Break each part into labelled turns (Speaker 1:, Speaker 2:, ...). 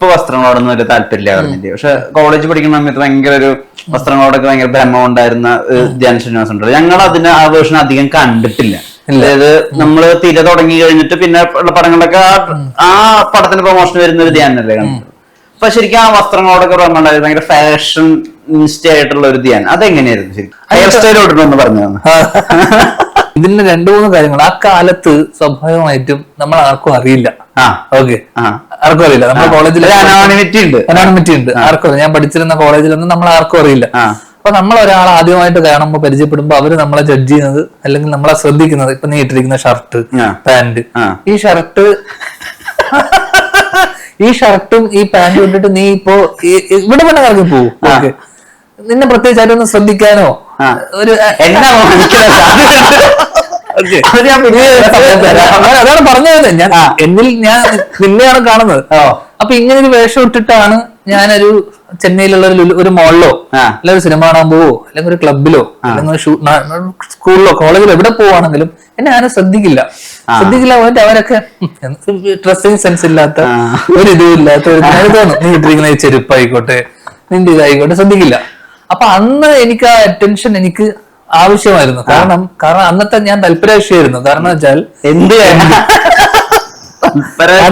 Speaker 1: ഇപ്പൊ വസ്ത്രങ്ങളോടൊന്നും വലിയ താല്പര്യമില്ല പറഞ്ഞില്ലേ. പക്ഷെ കോളേജ് പഠിക്കുന്ന സമയത്ത് ഭയങ്കര ഒരു വസ്ത്രങ്ങളോടൊക്കെ ഭയങ്കര ഭ്രമം ഉണ്ടായിരുന്ന ധ്യാൻ ശ്രീനിവാസൻ ഉണ്ട്. ഞങ്ങൾ അതിന് ആ വേർഷൻ അധികം കണ്ടിട്ടില്ല. അതായത് നമ്മള് തിര തുടങ്ങി കഴിഞ്ഞിട്ട് പിന്നെ ഉള്ള പടങ്ങളിലൊക്കെ ആ പടത്തിന് പ്രൊമോഷൻ വരുന്ന ഒരു ധ്യാനല്ലേ കണ്ടത്. അപ്പൊ ശരിക്കും ആ വസ്ത്രങ്ങളോടൊക്കെ ഭ്രമം ഉണ്ടായിരുന്നു. ഭയങ്കര ഫാഷൻ ഇൻസ്റ്റ ആയിട്ടുള്ള ഒരു ധ്യാൻ. അതെങ്ങനെയായിരുന്നു ശരിക്കും? ഹെയർ സ്റ്റൈലോട്ടൊന്ന് പറഞ്ഞു തന്നെ.
Speaker 2: ഇതിന്റെ 2-3 കാര്യങ്ങൾ ആ കാലത്ത് സ്വാഭാവികമായിട്ടും നമ്മൾ ആർക്കും അറിയില്ല. ഓക്കെ, ആർക്കും അറിയില്ല. നമ്മുടെ കോളേജിൽ
Speaker 1: അനോണിമിറ്റി
Speaker 2: ഉണ്ട്. ആർക്കും ഞാൻ പഠിച്ചിരുന്ന കോളേജിലൊന്നും നമ്മൾ ആർക്കും അറിയില്ല. അപ്പൊ നമ്മൾ ഒരാൾ ആദ്യമായിട്ട് കാണുമ്പോൾ പരിചയപ്പെടുമ്പോ അവര് നമ്മളെ ജഡ്ജ് ചെയ്യുന്നത് അല്ലെങ്കിൽ നമ്മളെ ശ്രദ്ധിക്കുന്നത് ഇപ്പൊ നീ ഇട്ടിരിക്കുന്ന ഷർട്ട്, പാന്റ്, ഈ ഷർട്ടും ഈ പാന്റും ഇട്ടിട്ട് നീ ഇപ്പോ ഇവിടെ തന്നെ ഇറങ്ങി പോകും. ഓക്കെ, നിന്നെ പ്രത്യേകിച്ചായിട്ടൊന്ന് ശ്രദ്ധിക്കാനോ ഒരു അതാണ് പറഞ്ഞത്. ഞാൻ നിന്നെയാണ് കാണുന്നത്. അപ്പൊ ഇങ്ങനെ ഒരു വേഷം ഇട്ടിട്ടാണ് ഞാനൊരു ചെന്നൈയിലുള്ള ഒരു മോളിലോ അല്ലെങ്കിൽ ഒരു സിനിമ കാണാൻ പോവോ അല്ലെങ്കിൽ ഒരു ക്ലബിലോ അല്ലെങ്കിൽ സ്കൂളിലോ കോളേജിലോ എവിടെ പോവാണെങ്കിലും എന്നെ ആരും ശ്രദ്ധിക്കില്ല. പോയിട്ട് അവരൊക്കെ ഡ്രസ്സിങ് സെൻസ് ഇല്ലാത്ത ഒരു ഇതും ഇല്ലാത്ത ഒരു തോന്നും. നീ ഇട്ടിരിക്കുന്ന ചെരുപ്പായിക്കോട്ടെ നിന്റെ ഇതായിക്കോട്ടെ ശ്രദ്ധിക്കില്ല. അപ്പൊ അന്ന് എനിക്ക് ആ അറ്റൻഷൻ എനിക്ക് ആവശ്യമായിരുന്നു. കാരണം അന്നത്തെ ഞാൻ തൽപരാശിയായിരുന്നു. കാരണം വെച്ചാൽ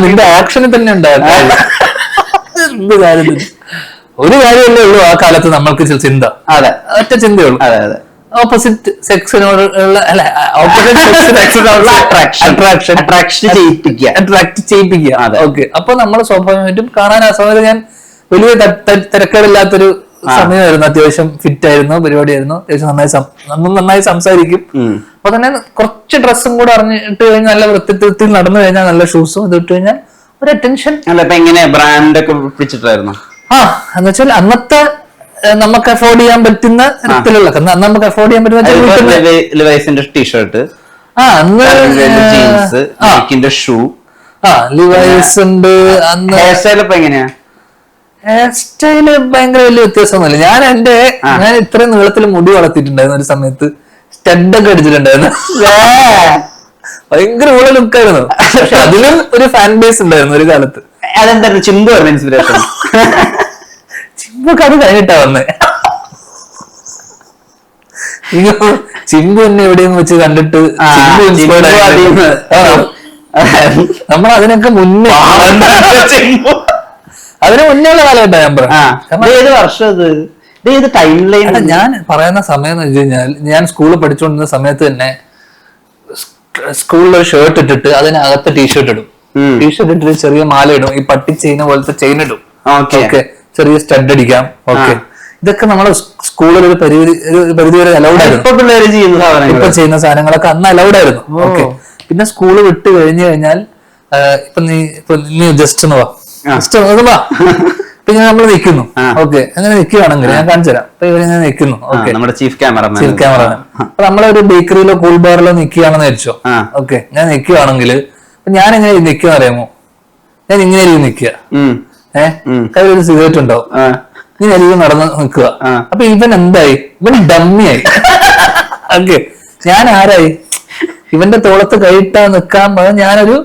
Speaker 2: നിന്റെ ആക്ഷനിൽ തന്നെ ഉണ്ടായിരുന്നു. എന്ത് കാര്യത്തിൽ ഒരു കാര്യമല്ലേ ഉള്ളൂ ആ കാലത്ത് നമ്മൾക്ക് ചിന്ത. അതെ, ഒറ്റ ചിന്തയുള്ളൂ. ഓപ്പോസിറ്റ് സെക്സിനോടുള്ള അട്രാക്ട് ചെയ്യിപ്പിക്കുക. ഓക്കെ, അപ്പൊ നമ്മൾ സ്വാഭാവികമായിട്ടും കാണാൻ ആ സമയത്ത് ഞാൻ വലിയ തിരക്കേടില്ലാത്തൊരു സമയമായിരുന്നു. അത്യാവശ്യം ഫിറ്റ് ആയിരുന്നു, പരിപാടിയായിരുന്നു. അത്യാവശ്യം നന്നായി സംസാരിക്കും. അപ്പൊ തന്നെ കുറച്ച് ഡ്രസ്സും കൂടെ അറിഞ്ഞിട്ട് കഴിഞ്ഞാൽ നല്ല വൃത്തിത്തിൽ നടന്നു കഴിഞ്ഞാൽ നല്ല ഷൂസും ഇത് ഇട്ട് കഴിഞ്ഞാൽ ഒരു അറ്റൻഷൻ.
Speaker 1: ബ്രാൻഡ് ഒക്കെ പിടിച്ചിട്ടായിരുന്നു.
Speaker 2: എന്ന് വെച്ചാൽ അന്നത്തെ നമുക്ക് അഫോർഡ് ചെയ്യാൻ പറ്റുന്ന തരത്തിലുള്ള നമുക്ക് അഫോർഡ് ചെയ്യാൻ പറ്റുന്ന
Speaker 1: ടീഷർട്ട്, ഷൂ,
Speaker 2: ലിവൈസ് ഉണ്ട്. അന്ന്
Speaker 1: ഹെയർ സ്റ്റൈൽ ഇപ്പൊ എങ്ങനെയാ?
Speaker 2: ഹെയർ സ്റ്റൈല് ഭയങ്കര വലിയ വ്യത്യാസമൊന്നുമില്ല. ഞാൻ ഇത്രയും നീളത്തിൽ മുടി വളർത്തിയിട്ടുണ്ടായിരുന്നു. ഒരു സമയത്ത് സ്റ്റഡൊക്കെ അടിച്ചിട്ടുണ്ടായിരുന്നു. ഭയങ്കര ഉള്ള ലുക്കായിരുന്നു. പക്ഷെ അതിലും ഒരു ഫാൻ ബേസ് ഉണ്ടായിരുന്നു ഒരു കാലത്ത്.
Speaker 1: അതെന്തായിരുന്നു? ചിമ്പു ആയിരുന്നു ഇൻസ്പിറേഷൻ.
Speaker 2: ചിമ്പൊക്കെ അത് കഴിഞ്ഞിട്ടാ വന്നേ. ചിമ്പു എന്നെ എവിടെയെന്ന് വെച്ച് കണ്ടിട്ട് നമ്മൾ അതിനൊക്കെ മുന്നേ അതിന് മുന്നേ ഉള്ള കാലഘട്ടം ഞാൻ പറഞ്ഞു. ഞാൻ പറയുന്ന സമയം എന്ന് വെച്ച് കഴിഞ്ഞാൽ ഞാൻ സ്കൂളിൽ പഠിച്ചുകൊണ്ടിരുന്ന സമയത്ത് തന്നെ സ്കൂളിൽ ഒരു ഷർട്ട് ഇട്ടിട്ട് അതിനകത്ത് ടീഷർട്ട് ഇടും. ടീഷർട്ട് ഇട്ടിട്ട് ചെറിയ മാല ഇടും. ഈ പട്ടി ചെയിൻ പോലത്തെ ചെയിൻ ഇടും. ഓക്കെ, ചെറിയ സ്റ്റഡ് അടിക്കാം. ഓക്കെ, ഇതൊക്കെ നമ്മളെ സ്കൂളിൽ ഒരു പരിധി വരെ അലൗഡ് ആയിരുന്നു. ഇപ്പൊ ചെയ്യുന്ന സാധനങ്ങളൊക്കെ അന്ന് അലൗഡ് ആയിരുന്നു. ഓക്കെ, പിന്നെ സ്കൂള് വിട്ട് കഴിഞ്ഞു കഴിഞ്ഞാൽ ഇപ്പൊ നീ ജസ്റ്റ് ഒന്ന് വാ, പിന്നെ നമ്മൾ നിൽക്കുന്നു. ഓക്കെ, അങ്ങനെ നിൽക്കുകയാണെങ്കിൽ ഞാൻ കാണിച്ചു തരാം. അപ്പൊ ഇവരിങ്ങനെ നിൽക്കുന്നു. ഓക്കെ, നമ്മുടെ ചീഫ് ക്യാമറ. അപ്പൊ നമ്മളൊരു ബേക്കറിയിലോ കൂൾ ബാറിലോ നിൽക്കുകയാണെന്ന് വെച്ചോ. ഓക്കെ, ഞാൻ നിൽക്കുകയാണെങ്കിൽ ഞാൻ എങ്ങനെ നിൽക്കുക അറിയാമോ? ഞാൻ ഇങ്ങനെ നിൽക്കുക. കയ്യിലൊരു സിഗരറ്റ് ഉണ്ടാവും. ഇങ്ങനെ അരികെ നടന്ന് നിൽക്കുക. അപ്പൊ ഇവൻ എന്തായി? ഇവൻ ഡമ്മിയായി. ഓക്കെ, ഞാൻ ആരായി? ഇവന്റെ തോളത്ത് കൈയിട്ടാ നിൽക്കാൻ പറഞ്ഞ ഞാനൊരു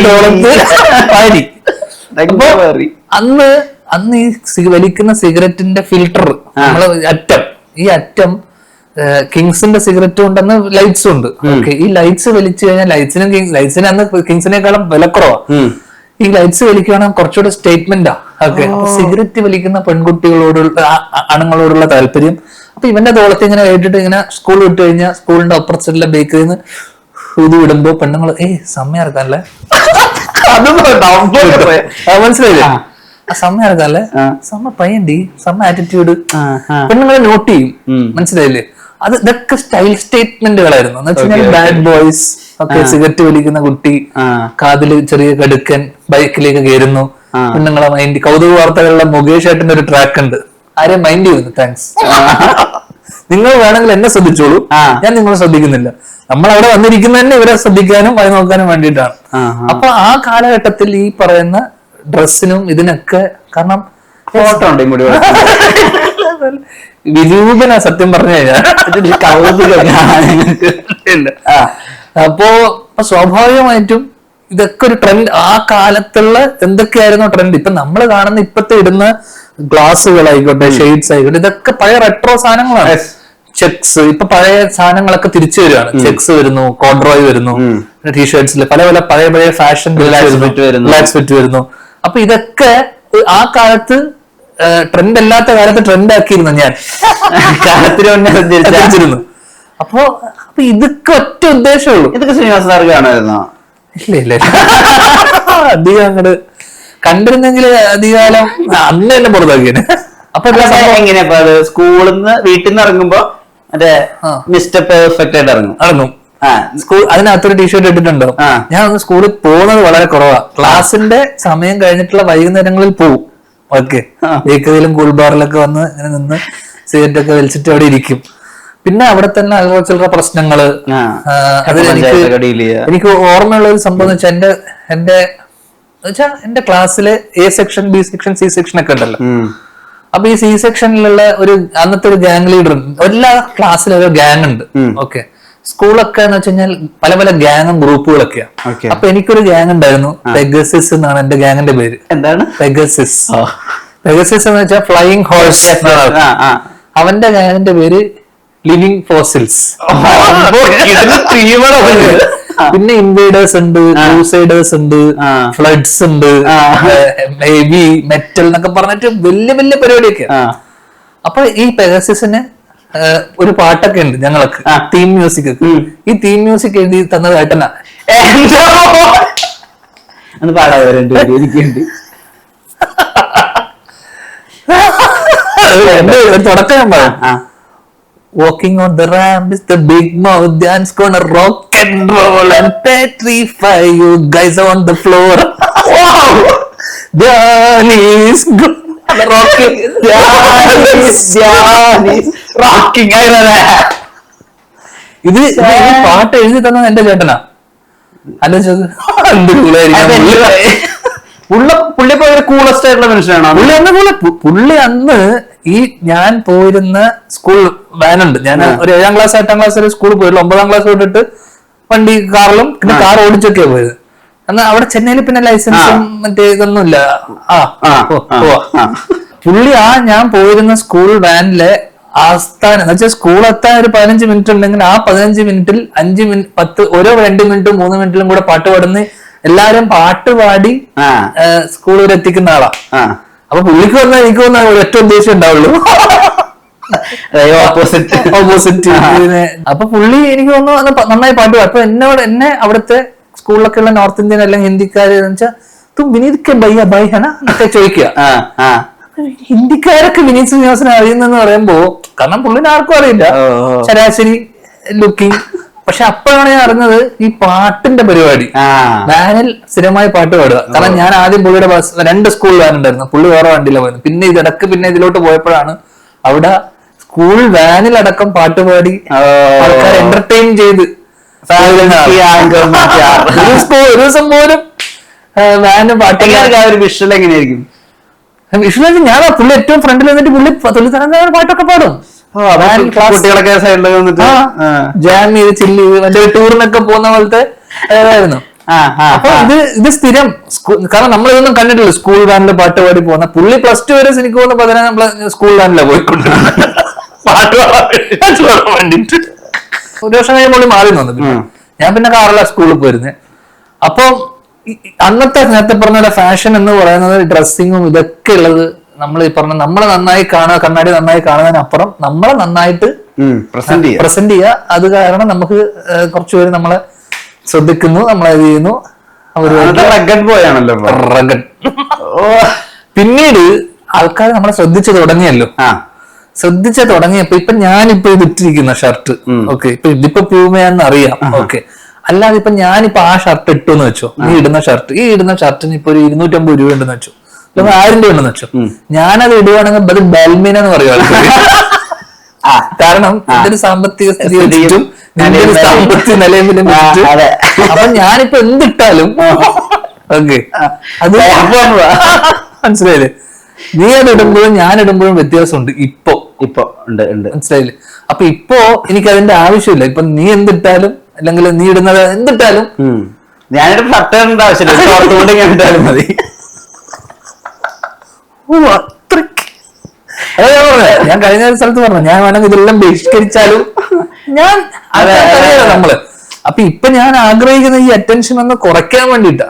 Speaker 2: തോളത്ത് പാരി. അന്ന് ഈ വലിക്കുന്ന സിഗരറ്റിന്റെ ഫിൽട്ടർ നമ്മള് ഈ അറ്റം കിങ്സിന്റെ സിഗരറ്റും ഉണ്ടെന്ന് ലൈറ്റ്സും ഉണ്ട്. ഓക്കെ, ഈ ലൈറ്റ്സ് വലിച്ചു കഴിഞ്ഞാൽ ലൈറ്റ്സിന് അന്ന് കിങ്സിനേക്കാളും വിലക്കുറവാ. ഈ ലൈറ്റ്സ് വലിക്കുകയാണെങ്കിൽ കുറച്ചുകൂടെ സ്റ്റേറ്റ്മെന്റാ. ഓക്കെ, സിഗരറ്റ് വലിക്കുന്ന പെൺകുട്ടികളോടുള്ള ആണുങ്ങളോടുള്ള താല്പര്യം. അപ്പൊ ഇവന്റെ തോളത്ത് ഇങ്ങനെ കേട്ടിട്ട് ഇങ്ങനെ സ്കൂൾ വിട്ട് കഴിഞ്ഞാൽ സ്കൂളിന്റെ ഓപ്പോസിറ്റിലെ ബേക്കറിയിൽ നിന്ന് ഇത് വിടുമ്പോ പെണ്ണുങ്ങൾ സമയം ഇറക്കാനല്ലേ, മനസ്സിലായില്ലേ? സമയം ഇറക്കാല്ലേ, സമ പയ്യണ്ടി, സമ ആറ്റിറ്റ്യൂഡ് പെണ്ണുങ്ങളെ നോട്ട് ചെയ്യും. മനസ്സിലായില്ലേ? ഇതൊക്കെ സ്റ്റൈൽ സ്റ്റേറ്റ്മെന്റുകളായിരുന്നു. എന്ന് വെച്ചാൽ ബാഡ് ബോയ്സ്. ഓക്കെ, സിഗരറ്റ് വലിക്കുന്ന കുട്ടി, കാതില് ചെറിയ കടുക്കൻ, ബൈക്കിലേക്ക് കയറുന്നു, പെണ്ണുങ്ങളെ മൈൻഡ്. കൗതുക വാർത്തകളുടെ മുകേഷ് ഏട്ടന്റെ ഒരു ട്രാക്ക് ഉണ്ട്. ആരെയും മൈൻഡ് ചെയ്യുന്നു. താങ്ക്സ്. നിങ്ങൾ വേണമെങ്കിൽ എന്നെ ശ്രദ്ധിച്ചോളൂ, ഞാൻ നിങ്ങളെ ശ്രദ്ധിക്കുന്നില്ല. നമ്മൾ അവിടെ വന്നിരിക്കുന്ന തന്നെ ഇവരെ ശ്രദ്ധിക്കാനും വായി നോക്കാനും വേണ്ടിയിട്ടാണ്. അപ്പൊ ആ കാലഘട്ടത്തിൽ ഈ പറയുന്ന ഡ്രസ്സിനും ഇതിനൊക്കെ കാരണം ഫോട്ടോ ഉണ്ട്. വിരൂപന സത്യം പറഞ്ഞു കഴിഞ്ഞാൽ കൗതുക. അപ്പോ സ്വാഭാവികമായിട്ടും ഇതൊക്കെ ഒരു ട്രെൻഡ്. ആ കാലത്തുള്ള എന്തൊക്കെയായിരുന്നു ട്രെൻഡ്. ഇപ്പൊ നമ്മൾ കാണുന്ന ഇപ്പത്തെ ഇടുന്ന ഗ്ലാസുകളായിക്കോട്ടെ, ഷെയ്ഡ്സ് ആയിക്കോട്ടെ, ഇതൊക്കെ പഴയ റെട്രോ സാധനങ്ങളാണ്. ചെക്സ്, ഇപ്പൊ പഴയ സാധനങ്ങളൊക്കെ തിരിച്ചു വരികയാണ്. ചെക്സ് വരുന്നു, കോഡ്രോയ് വരുന്നു, ടീഷർട്സിൽ പല പല പഴയ ഫാഷൻ റിലാക്സ് ഫിറ്റ് വരുന്നു. അപ്പൊ ഇതൊക്കെ ആ കാലത്ത് ട്രെൻഡ് അല്ലാത്ത കാലത്ത് ട്രെൻഡ് ആക്കിയിരുന്നു ഞാൻ. കാലത്തിനു അപ്പൊ ഇതൊക്കെ ഒറ്റ ഉദ്ദേശമുള്ളൂ.
Speaker 1: ഇതൊക്കെ ശ്രീനിവാസ സാർ കാണുമായിരുന്നോ?
Speaker 2: ഇല്ല അധികം അങ്ങോട്ട് കണ്ടിരുന്നെങ്കിൽ അധികാലം അന്ന് തന്നെ പുറത്താക്കിയാണ്. അപ്പൊ
Speaker 1: എങ്ങനെയാ അത് സ്കൂളിൽ നിന്ന് വീട്ടിൽ നിന്ന് ഇറങ്ങുമ്പോ മറ്റേ മിസ്റ്റർ പെർഫെക്റ്റ് ആയിട്ട് ഇറങ്ങും.
Speaker 2: സ്കൂൾ അതിനകത്തൊരു ടീഷർട്ട് ഇട്ടിട്ടുണ്ടോ? ഞാൻ ഒന്ന് സ്കൂളിൽ പോകുന്നത് വളരെ കുറവാ. ക്ലാസിന്റെ സമയം കഴിഞ്ഞിട്ടുള്ള വൈകുന്നേരങ്ങളിൽ പോവും. ഓക്കെ, ബേക്കറിയിലും കൂൾ ബാറിലൊക്കെ വന്ന് ഇങ്ങനെ നിന്ന് സിഗരറ്റ് ഒക്കെ വലിച്ചിട്ട് അവിടെ ഇരിക്കും. പിന്നെ അവിടെ തന്നെ ചില പ്രശ്നങ്ങള്. അതിൽ എനിക്ക് ഓർമ്മയുള്ള ഒരു സംഭവം എന്ന് വെച്ചാൽ എന്റെ ക്ലാസ്സില് A section, B section, C section ഒക്കെ ഉണ്ടല്ലോ. അപ്പൊ ഈ സി സെക്ഷനിലുള്ള ഒരു അന്നത്തെ ഒരു ഗ്യാങ് ലീഡർ ഉണ്ട്. എല്ലാ ക്ലാസ്സിലും ഒരു ഗ്യാങ് ഉണ്ട്. ഓക്കെ, സ്കൂളൊക്കെ എന്ന് വെച്ച് കഴിഞ്ഞാൽ പല പല ഗ്യാങ്ങും ഗ്രൂപ്പുകളൊക്കെയാ. അപ്പൊ എനിക്കൊരു ഗ്യാങ് ഉണ്ടായിരുന്നു, പെഗസിസ് എന്നാണ് എന്റെ ഗ്യാങ്ങിന്റെ പേര്.
Speaker 1: എന്താണ്
Speaker 2: പെഗസിസ്? പെഗസിസ് എന്ന് വെച്ചാൽ ഫ്ലൈയിങ് ഹോഴ്സ്. അവന്റെ ഗ്യാങ്ങിന്റെ പേര് ലിവിങ് ഫോസിൽസ്. പിന്നെ ഇൻവേഡേഴ്സ് ഉണ്ട്, ക്രൂസൈഡേഴ്സ് ഉണ്ട്, ഫ്ലഡ്സ് ഉണ്ട്, ഹെവി മെറ്റൽ എന്നൊക്കെ പറഞ്ഞിട്ട് വലിയ വലിയ പരിപാടിയൊക്കെ. അപ്പൊ ഈ പെഗസിസിന് ഒരു പാട്ടൊക്കെ ഉണ്ട് ഞങ്ങൾക്ക്, തീം മ്യൂസിക് ഒക്കെ. ഈ തീം മ്യൂസിക് എഴുതി തന്നത് ഏട്ടനാ. തുടക്കം ഞാൻ പറയാം. Walking on the ramp is the big mouth dance gonna rock and roll and petrify you guys on the floor. Wow! That is good. Rocking. Rocking. ഇത് പാട്ട് എഴുതി തന്നത് എന്റെ ചേട്ടനാ. ആലോചിച്ചത്
Speaker 1: പുള്ളി കൂളസ്റ്റ് ആയിട്ടുള്ള മനുഷ്യനാണോ?
Speaker 2: പുള്ളി അന്ന് ഈ ഞാൻ പോയിരുന്ന സ്കൂൾ വാനുണ്ട്. ഞാൻ ഒരു 7ാം ക്ലാസ് 8ാം ക്ലാസ് വരെ സ്കൂളിൽ പോയിട്ടുള്ളൂ. 9ാം ക്ലാസ് തൊട്ടിട്ട് വണ്ടി കാറിലും പിന്നെ കാർ ഓടിച്ചൊക്കെയാ പോയത്. എന്നാൽ അവിടെ ചെന്നൈയിൽ പിന്നെ ലൈസൻസും മറ്റേ ഇതൊന്നും ഇല്ല. പുള്ളി ഞാൻ പോയിരുന്ന സ്കൂൾ വാനിലെ ആസ്ഥാനം എന്ന് വെച്ചാൽ സ്കൂൾ എത്താൻ ഒരു 15 മിനിറ്റ് ഉണ്ടെങ്കിൽ ആ 15 മിനിറ്റിൽ 5 മിനിറ്റ് 10 ഓരോ 2 മിനിറ്റും 3 മിനിറ്റിലും കൂടെ പാട്ട് പാടുന്ന എല്ലാരും പാട്ട് പാടി സ്കൂൾ വരെ എത്തിക്കുന്ന ആളാ. അപ്പൊ പുള്ളിക്ക് വന്നാൽ എനിക്ക് വന്നാൽ ഒരൊറ്റ ഉദ്ദേശം ഉണ്ടാവുള്ളൂ, ഓപ്പോസിറ്റ്. അപ്പൊ പുള്ളി എനിക്ക് തോന്നുന്നു നന്നായി പാട്ട് പാടും. അപ്പൊ എന്നെ അവിടുത്തെ സ്കൂളിലൊക്കെ ഉള്ള നോർത്ത് ഇന്ത്യൻ അല്ലെങ്കിൽ ഹിന്ദിക്കാര് വെച്ചാൽ തും വിനീത് ബയ്യ ബൈ ഹന എന്നൊക്കെ ചോദിക്കുക. ഹിന്ദിക്കാരൊക്കെ വിനീത് ശ്രീനിവാസനെ അറിയുന്നെന്ന് പറയുമ്പോ, കാരണം പുള്ളിനെ ആർക്കും അറിയില്ല, ശരാശരി ലുക്കിംഗ്. പക്ഷെ അപ്പോഴാണ് ഞാൻ അറിഞ്ഞത് ഈ പാട്ടിന്റെ പരിപാടി. വാനിൽ സ്ഥിരമായി പാട്ട് പാടുക. കാരണം ഞാൻ ആദ്യം പുള്ളിയുടെ 2 സ്കൂൾ വാൻ ഉണ്ടായിരുന്നു, പുള്ളി വേറെ വണ്ടിയിലാണ് പോയത്. പിന്നെ ഇതിടക്ക് പിന്നെ ഇതിലോട്ട് പോയപ്പോഴാണ് അവിടെ സ്കൂൾ വാനിലടക്കം പാട്ട് പാടി ആൾക്കാർ എന്റർടൈൻ ചെയ്ത് ഒരു ദിവസം പോലും വാന് പാട്ട്.
Speaker 1: വിഷ്വൽ എങ്ങനെയായിരിക്കും?
Speaker 2: വിഷ്വൽ ഞാൻ പുള്ളി ഏറ്റവും ഫ്രണ്ടിൽ നിന്നിട്ട് പുള്ളി പാട്ടൊക്കെ പാടും.
Speaker 1: കുട്ടികളൊക്കെ സൈഡിൽ വന്നിട്ട്
Speaker 2: ജാം ചെയ്ത് ചില്ല് ചെയ്ത് മറ്റേ ടൂറിനൊക്കെ പോകുന്ന പോലത്തെ അതായിരുന്നു. അപ്പൊ ഇത് സ്ഥിരം. കാരണം നമ്മളിതൊന്നും കണ്ടിട്ടില്ല സ്കൂൾ വാനില് പാട്ട് പാടി പോകുന്ന. പുള്ളി +2 വരെ എനിക്ക് പോകുന്ന 10 നമ്മള് സ്കൂൾ വാനിലാണ് പോയിക്കൊണ്ട് പാട്ട് പാടാൻ വേണ്ടിട്ട്. ഒരു വർഷം കഴിയുമ്പോൾ മാറി വന്നു. ഞാൻ പിന്നെ കാറില സ്കൂളിൽ പോയിരുന്നേ. അപ്പൊ അന്നത്തെ നേരത്തെ പറഞ്ഞ ഫാഷൻ എന്ന് പറയുന്നത് ഡ്രസ്സിങ്ങും ഇതൊക്കെ ഉള്ളത് നമ്മൾ ഈ പറഞ്ഞ നമ്മളെ നന്നായി കാണുക, കണ്ണാടി നന്നായി കാണുന്നതിനപ്പുറം നമ്മളെ നന്നായിട്ട് പ്രസന്റ് ചെയ്യുക. അത് കാരണം നമുക്ക് കുറച്ചുപേര് നമ്മളെ ശ്രദ്ധിക്കുന്നു, നമ്മളെ ഇത് ചെയ്യുന്നു. പിന്നീട് ആൾക്കാർ നമ്മളെ ശ്രദ്ധിച്ചു തുടങ്ങിയല്ലോ. ശ്രദ്ധിച്ചു തുടങ്ങിയപ്പോ ഇപ്പൊ ഞാനിപ്പോ ഇത് ഇട്ടിരിക്കുന്ന ഷർട്ട്, ഓക്കെ, ഇപ്പൊ ഇതിപ്പോ പ്യൂമയാന്ന് അറിയാം, ഓക്കെ. അല്ലാതെ ഇപ്പൊ ഞാനിപ്പോ ആ ഷർട്ട് ഇട്ടു എന്ന് വെച്ചോ, ഈ ഇടുന്ന ഷർട്ടിന് ഇപ്പൊ ഒരു 250 രൂപ ഉണ്ടെന്ന് വെച്ചോ, 1000 രൂപ ഉണ്ടെന്ന് വെച്ചോ, ഞാനത് ഇടുവാണെങ്കിൽ അത് ബൽമീന എന്ന് പറയുവാണ്. കാരണം എന്റെ സാമ്പത്തിക സ്ഥിതി വെച്ചിട്ടും സാമ്പത്തിക നിലയിലും അപ്പൊ ഞാനിപ്പോ എന്തിട്ടാലും ഓക്കെ, അത് മനസ്സിലായില്ലേ? നീ അത് ഇടുമ്പോഴും ഞാൻ ഇടുമ്പോഴും വ്യത്യാസമുണ്ട്. ഇപ്പൊ
Speaker 1: ഉണ്ട്
Speaker 2: മനസ്സിലായില്ലേ? അപ്പൊ ഇപ്പോ എനിക്ക് അതിന്റെ ആവശ്യമില്ല. ഇപ്പൊ നീ എന്തിട്ടാലും അല്ലെങ്കിൽ നീ ഇടുന്നത് എന്തിട്ടാലും
Speaker 1: ഞാനൊരു ഷർട്ട് ഇടേണ്ട ആവശ്യമില്ല, ഷോർട്ടുകൊണ്ട് ഞാൻ ഇട്ടാലും മതി.
Speaker 2: ഞാൻ കഴിഞ്ഞ ഒരു സ്ഥലത്ത് പറഞ്ഞു, ഞാൻ വേണമെങ്കിൽ ഇതെല്ലാം ബഹിഷ്കരിച്ചാലും ഞാൻ നമ്മള്. അപ്പൊ ഇപ്പൊ ഞാൻ ആഗ്രഹിക്കുന്ന ഈ അറ്റൻഷൻ ഒന്ന് കുറയ്ക്കാൻ വേണ്ടിട്ടാ.